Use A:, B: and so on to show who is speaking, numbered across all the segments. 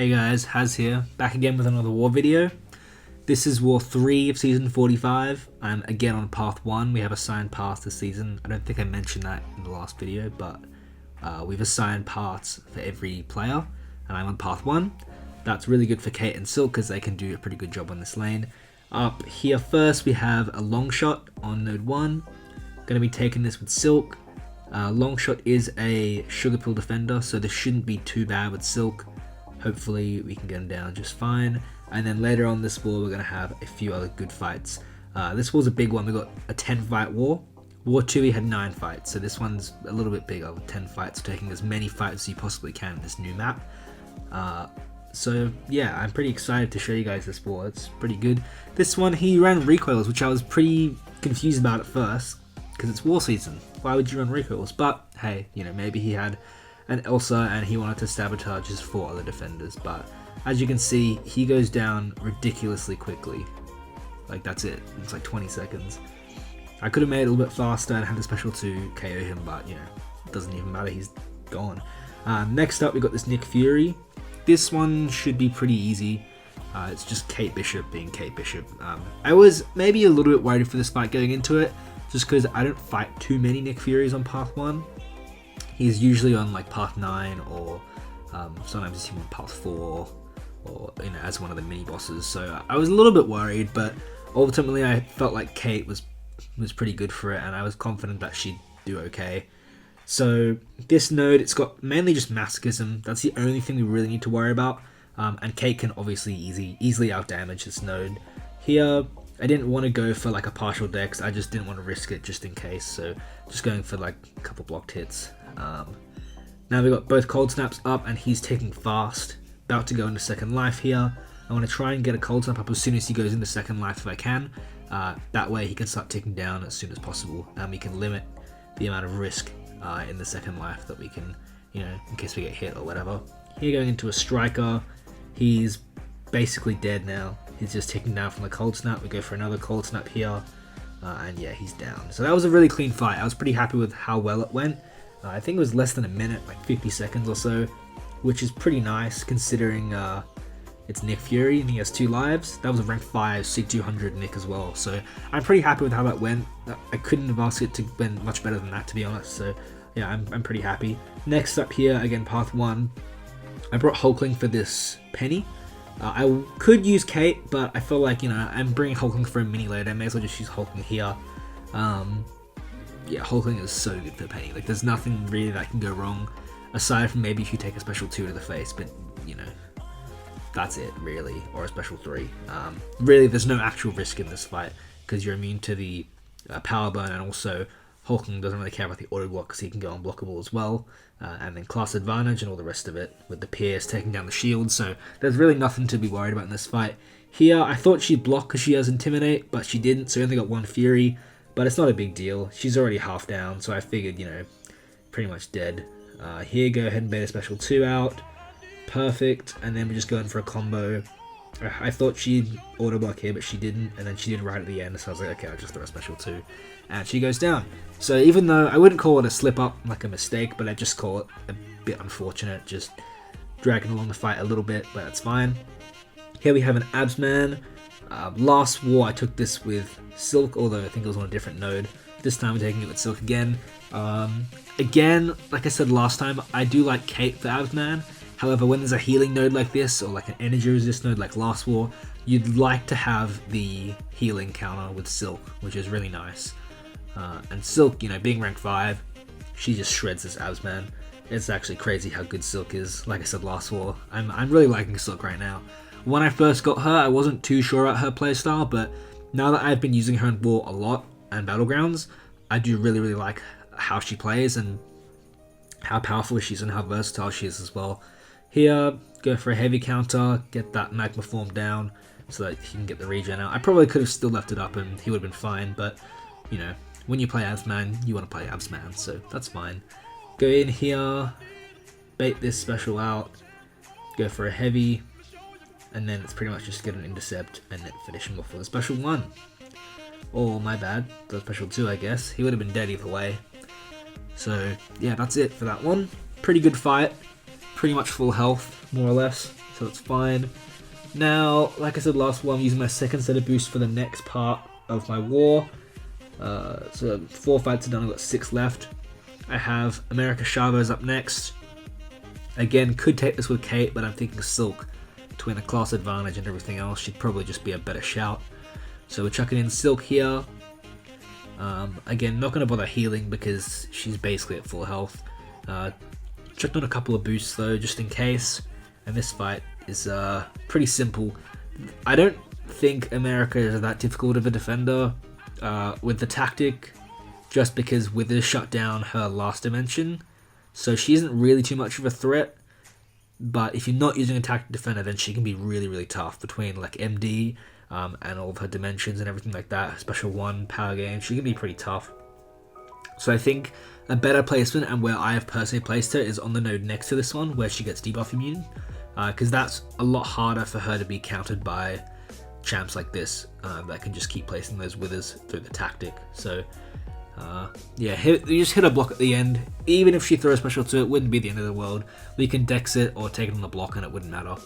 A: Hey guys, Haz here, back again with another war video. This is War 3 of Season 45. I'm again on Path 1. We have assigned paths this season. I don't think I mentioned that in the last video, but we've assigned paths for every player, and I'm on Path 1. That's really good for Kate and Silk because they can do a pretty good job on this lane. Up here first we have a Longshot on Node 1. Going to be taking this with Silk. Longshot is a Sugar Pill defender, so this shouldn't be too bad with Silk. Hopefully we can get him down just fine. And then later on this war we're going to have a few other good fights. This war's a big one. We got a 10 fight war. War 2 we had 9 fights, so this one's a little bit bigger with 10 fights, taking as many fights as you possibly can in this new map. So yeah, I'm pretty excited to show you guys this war. It's pretty good. This one he ran recoils, which I was pretty confused about at first because it's war season. Why would you run recoils? But hey, you know, maybe he had an Elsa and he wanted to sabotage his 4 other defenders, but as you can see he goes down ridiculously quickly. Like that's it, it's like 20 seconds. I could have made it a little bit faster and had the special to KO him, but you know, it doesn't even matter, he's gone. Next up we got this Nick Fury. This one should be pretty easy. It's just Kate Bishop being Kate Bishop. I was maybe a little bit worried for this fight going into it, just because I don't fight too many Nick Furies on Path 1. He's usually on like Path 9 or sometimes he's on Path 4 or you know, as one of the mini bosses. So I was a little bit worried, but ultimately I felt like Kate was pretty good for it and I was confident that she'd do okay. So this node, it's got mainly just masochism. That's the only thing we really need to worry about. And Kate can obviously easily outdamage this node. Here, I didn't want to go for like a partial dex. I just didn't want to risk it just in case. So just going for like a couple blocked hits. Now we've got both cold snaps up and he's taking fast. About to go into second life here. I want to try and get a cold snap up as soon as he goes into second life if I can. That way he can start ticking down as soon as possible. And we can limit the amount of risk in the second life that we can, you know, in case we get hit or whatever. Here going into a striker. He's basically dead now. He's just ticking down from the cold snap. We go for another cold snap here. And yeah, he's down. So that was a really clean fight. I was pretty happy with how well it went. I think it was less than a minute, like 50 seconds or so, which is pretty nice considering it's Nick Fury and he has 2 lives. That was a rank 5, Sig 200 Nick as well. So I'm pretty happy with how that went. I couldn't have asked it to win much better than that, to be honest. So yeah, I'm pretty happy. Next up here, again, Path 1. I brought Hulkling for this Peni. I could use Kate, but I feel like, you know, I'm bringing Hulkling for a mini later. I may as well just use Hulkling here. Yeah, Hulkling is so good for Peni. Like, there's nothing really that can go wrong, aside from maybe if you take a special 2 to the face, but, you know, that's it, really, or a special 3. Really, there's no actual risk in this fight, because you're immune to the power burn, and also Hulkling doesn't really care about the auto block, because he can go unblockable as well, and then class advantage and all the rest of it, with the Pierce taking down the shield, so there's really nothing to be worried about in this fight. Here, I thought she'd block because she has Intimidate, but she didn't, so we only got 1 Fury, but it's not a big deal. She's already half down, so I figured, you know, pretty much dead. Here, go ahead and bait a special 2 out. Perfect, and then we're just going for a combo. I thought she'd auto block here, but she didn't, and then she did right at the end, so I was like, okay, I'll just throw a special 2. And she goes down. So even though I wouldn't call it a slip up, like a mistake, but I just call it a bit unfortunate, just dragging along the fight a little bit, but that's fine. Here we have an Absman. Last war I took this with Silk, although I think it was on a different node. This time we're taking it with Silk again. Again, like I said last time, I do like Kate for Absman. However, when there's a healing node like this, or like an energy resist node like last war, you'd like to have the healing counter with Silk, which is really nice. And Silk, you know, being rank 5, she just shreds this Absman. It's actually crazy how good Silk is. Like I said last war, I'm really liking Silk right now. When I first got her, I wasn't too sure about her playstyle, but now that I've been using her in War a lot and Battlegrounds, I do really like how she plays and how powerful she is and how versatile she is as well. Here, go for a heavy counter, get that magma form down so that he can get the regen out. I probably could have still left it up and he would have been fine, but you know, when you play Absman, you want to play Absman, so that's fine. Go in here, bait this special out, go for a heavy, and then it's pretty much just get an intercept and then finish him off with a special 1. Or, my bad, the special 2 I guess. He would have been dead either way. So, yeah, that's it for that one. Pretty good fight. Pretty much full health, more or less. so it's fine. Now, like I said last war, I'm using my second set of boosts for the next part of my war. So 4 fights are done, I've got 6 left. I have America Chavez up next. Again, could take this with Kate, but I'm thinking Silk. Between a class advantage and everything else, she'd probably just be a better shout. So we're chucking in Silk here. Again, not going to bother healing because she's basically at full health. Chucked on a couple of boosts though, just in case. And this fight is pretty simple. I don't think America is that difficult of a defender with the tactic, just because Withers shut down her last dimension. So she isn't really too much of a threat. But if you're not using a tactic defender, then she can be really, really tough between like MD and all of her dimensions and everything like that. Special 1, power gain, she can be pretty tough. So I think a better placement, and where I have personally placed her, is on the node next to this one, where she gets debuff immune. Because that's a lot harder for her to be countered by champs like this that can just keep placing those withers through the tactic. So yeah, you just hit a block at the end. Even if she throws special 2, it wouldn't be the end of the world. We can dex it or take it on the block and it wouldn't matter.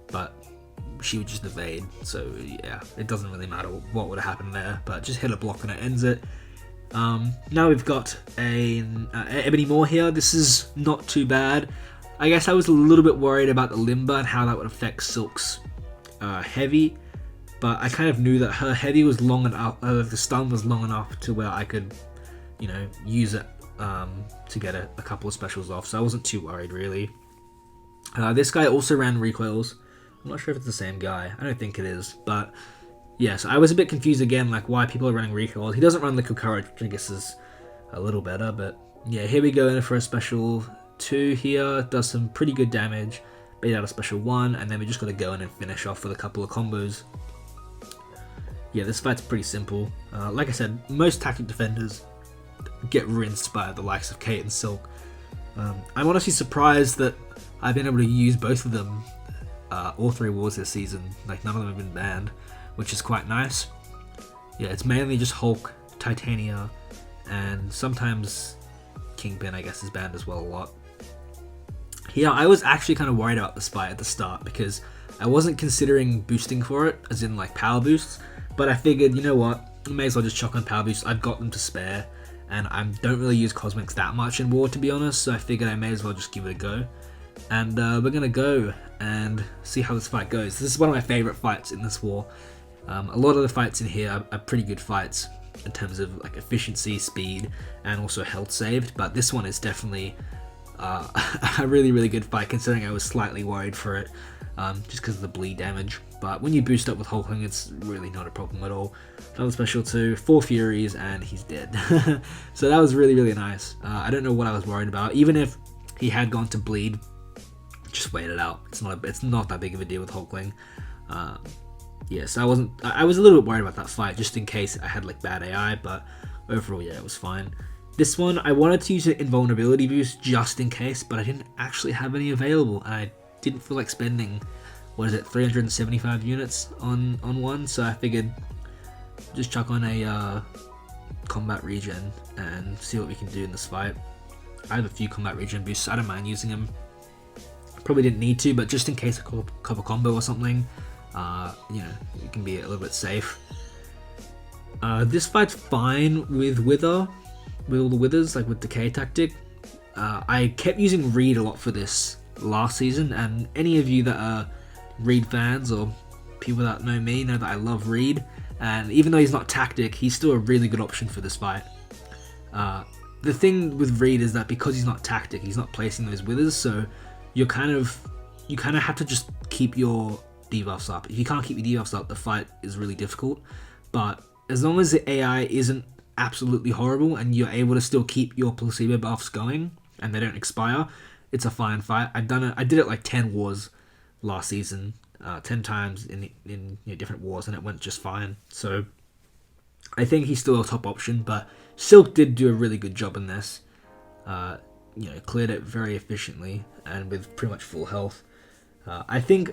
A: But she would just evade, so yeah, it doesn't really matter what would have happened there, but just hit a block and it ends it. Now we've got a Ebony Moore here. This is not too bad. I guess I was a little bit worried about the Limber and how that would affect Silk's heavy, but I kind of knew that her heavy was long enough, the stun was long enough to where I could, you know, use it to get a couple of specials off, so I wasn't too worried really. This guy also ran recoils. I'm not sure if it's the same guy. I don't think it is, but yeah, so I was a bit confused again, like why people are running recoils. He doesn't run Liquid Courage, which I guess is a little better, but yeah, here we go in for a special 2 here. Does some pretty good damage, beat out a special 1, and then we just got to go in and finish off with a couple of combos. Yeah, this fight's pretty simple. Like I said, most tactic defenders get rinsed by the likes of Kate and Silk. I'm honestly surprised that I've been able to use both of them all 3 wars this season. Like, none of them have been banned, which is quite nice. Yeah, it's mainly just Hulk, Titania, and sometimes Kingpin, I guess, is banned as well a lot. Yeah, I was actually kind of worried about this fight at the start because I wasn't considering boosting for it, as in like power boosts, but I figured, you know what, I may as well just chuck on power boosts. I've got them to spare, and I don't really use cosmics that much in war, to be honest, so I figured I may as well just give it a go. And we're gonna go and see how this fight goes. This is one of my favorite fights in this war. A lot of the fights in here are pretty good fights in terms of like efficiency, speed, and also health saved, but this one is definitely a really, really good fight, considering I was slightly worried for it just because of the bleed damage. But when you boost up with Hulkling, it's really not a problem at all. Another special 2, 4 Furies, and he's dead. So that was really, really nice. I don't know what I was worried about. Even if he had gone to bleed, just wait it out. It's not that big of a deal with Hulkling. Yeah, so I was a little bit worried about that fight, just in case I had like bad AI, but overall, yeah, it was fine. This one, I wanted to use an invulnerability boost just in case, but I didn't actually have any available, and I didn't feel like spending, 375 units on one, so I figured just chuck on a combat regen and see what we can do in this fight. I have a few combat regen boosts, I don't mind using them. Probably didn't need to, but just in case I cover combo or something, you know, it can be a little bit safe. This fight's fine with Wither, with all the Withers, like with Decay tactic. I kept using Reed a lot for this last season, and any of you that are Reed fans or people that know me know that I love Reed, and even though he's not tactic, he's still a really good option for this fight. The thing with Reed is that because he's not tactic, he's not placing those Withers, so you kind of have to just keep your debuffs up. If you can't keep your debuffs up, the fight is really difficult. But as long as the AI isn't absolutely horrible and you're able to still keep your placebo buffs going and they don't expire, it's a fine fight. I did it like 10 wars last season, 10 times in you know, different wars, and it went just fine. So I think he's still a top option, but Silk did do a really good job in this. You know, cleared it very efficiently and with pretty much full health. I think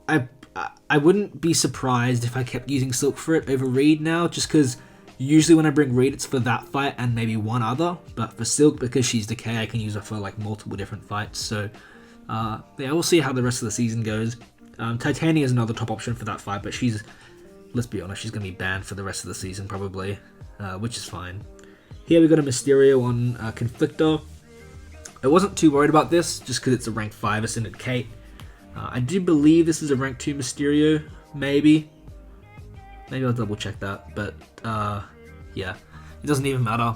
A: I wouldn't be surprised if I kept using Silk for it over Reed now, just because usually when I bring Reed, it's for that fight and maybe one other. But for Silk, because she's Decay, I can use her for like multiple different fights. So Yeah, we'll see how the rest of the season goes. Titania is another top option for that fight, but she's, let's be honest, she's going to be banned for the rest of the season probably, which is fine. Here we got a Mysterio on Conflictor. I wasn't too worried about this, just because it's a rank 5 Ascended Kate. I do believe this is a rank 2 Mysterio, maybe. Maybe I'll double check that, but yeah, it doesn't even matter.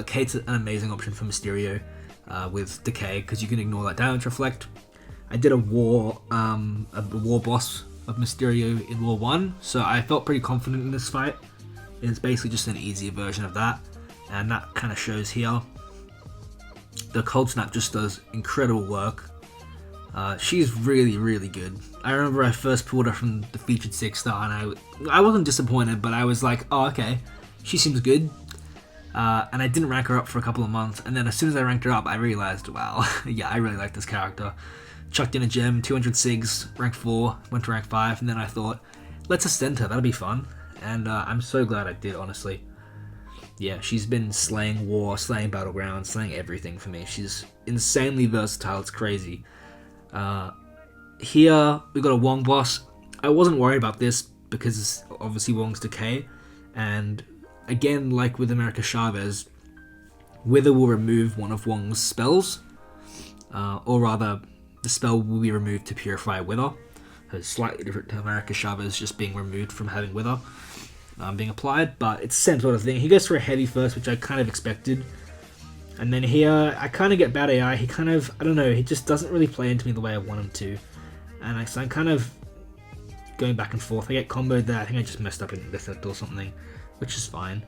A: Kate's an amazing option for Mysterio with Decay, because you can ignore that damage reflect. I did a war boss of Mysterio in War 1, so I felt pretty confident in this fight. It's basically just an easier version of that, and that kind of shows here. The Cold Snap just does incredible work. She's really, really good. I remember I first pulled her from the featured 6-star, and I wasn't disappointed, but I was like, oh, okay, she seems good. And I didn't rank her up for a couple of months, and then as soon as I ranked her up, I realized, wow, yeah, I really like this character. Chucked in a gem, 200 SIGs, rank 4, went to rank 5, and then I thought, let's ascend her, that'll be fun. And I'm so glad I did, honestly. Yeah, she's been slaying war, slaying battleground, slaying everything for me. She's insanely versatile, it's crazy. Here, we've got a Wong boss. I wasn't worried about this because obviously Wong's Decay, and again, like with America Chavez, Wither will remove one of Wong's spells, or rather, the spell will be removed to purify Wither. So it's slightly different to America Chavez just being removed from having Wither being applied, but it's the same sort of thing. He goes for a heavy first, which I kind of expected. And then here, I kind of get bad AI. He kind of, I don't know, he just doesn't really play into me the way I want him to. And so I'm kind of going back and forth. I get comboed there. I think I just messed up in this or something, which is fine.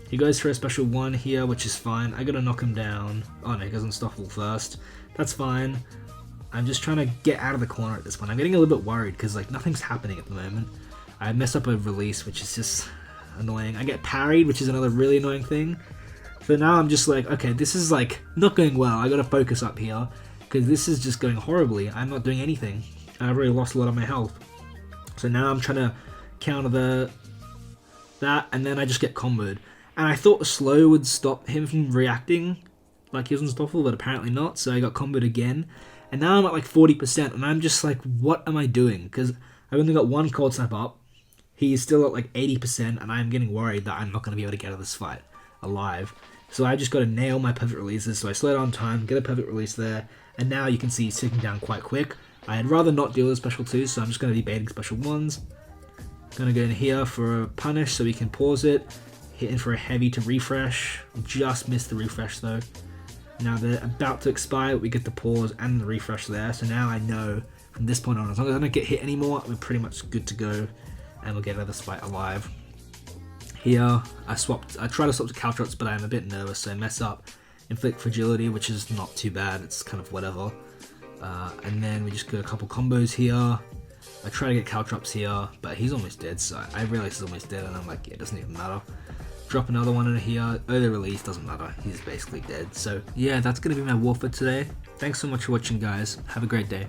A: He goes for a special 1 here, which is fine. I gotta knock him down. Oh no, he goes unstoppable first. That's fine. I'm just trying to get out of the corner at this point. I'm getting a little bit worried because like nothing's happening at the moment. I mess up a release, which is just annoying. I get parried, which is another really annoying thing. So now I'm just like, okay, this is like not going well. I gotta focus up here because this is just going horribly. I'm not doing anything. I've already lost a lot of my health. So now I'm trying to counter that, and then I just get comboed. And I thought the slow would stop him from reacting like he was unstoppable, but apparently not. So I got comboed again. And now I'm at like 40%, and I'm just like, what am I doing? Because I've only got one cold snap up. He's still at like 80%, and I'm getting worried that I'm not going to be able to get out of this fight alive. So I just got to nail my perfect releases. So I slow down time, get a perfect release there, and now you can see he's ticking down quite quick. I'd rather not deal with special 2s, so I'm just going to be baiting special 1s. Going to go in here for a punish so we can pause it. Hit in for a heavy to refresh. Just missed the refresh though. Now they're about to expire, we get the pause and the refresh there. So now I know from this point on, as long as I don't get hit anymore, we're pretty much good to go. And we'll get out of this fight alive. Here, I try to swap to Caltrops, but I'm a bit nervous, so I mess up. Inflict Fragility, which is not too bad, it's kind of whatever. And then we just go a couple combos here. I try to get Caltrops here, but he's almost dead, so I realize he's almost dead, and I'm like, yeah, it doesn't even matter. Drop another one in here. Early release, doesn't matter, he's basically dead. So yeah, that's going to be my war for today. Thanks so much for watching, guys. Have a great day.